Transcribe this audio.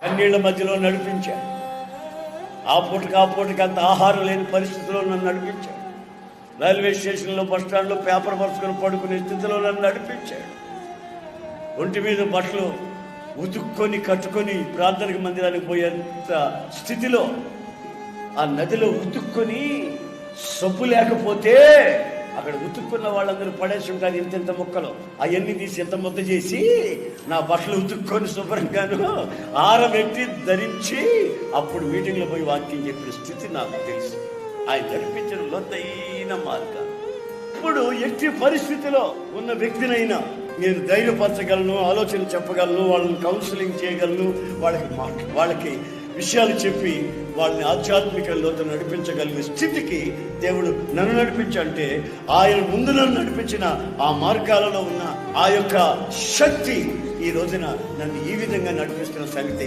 కన్నీళ్ల మధ్యలో నడిపించాడు. ఆ పూటకి అంత ఆహారం లేని పరిస్థితిలో నన్ను నడిపించాడు. రైల్వే స్టేషన్లో, బస్టాండ్లో పేపర్ పరుచుకొని పడుకునే స్థితిలో నన్ను నడిపించాడు. ఒంటి మీద బట్టలు ఉతుక్కొని కట్టుకొని ప్రార్థనకి మందిరానికి పోయేంత స్థితిలో ఆ నదిలో ఉతుక్కొని సబ్బు లేకపోతే అక్కడ ఉతుక్కున్న వాళ్ళందరూ పడేసి ఉంటారు ఇంత ముక్కలు. అవన్నీ తీసి ఎంత ముద్ద చేసి నా బట్టలు ఉతుక్కొని శుభ్రంగాను ఆరబెట్టి ధరించి అప్పుడు మీటింగ్లో పోయి వాక్యం చెప్పిన స్థితి నాకు తెలుసు. ఆయన నడిపించిన లోతైన మార్గం. ఇప్పుడు ఎట్టి పరిస్థితిలో ఉన్న వ్యక్తినైనా నేను ధైర్యపరచగలను, ఆలోచన చెప్పగలను, వాళ్ళని కౌన్సిలింగ్ చేయగలను, వాళ్ళకి విషయాలు చెప్పి వాళ్ళని ఆధ్యాత్మిక లోతు నడిపించగలిగే స్థితికి దేవుడు నన్ను నడిపించంటే ఆయన ముందు నన్ను నడిపించిన ఆ మార్గాలలో ఉన్న ఆ యొక్క శక్తి ఈ రోజున నన్ను ఈ విధంగా నడిపిస్తున్న సంగతి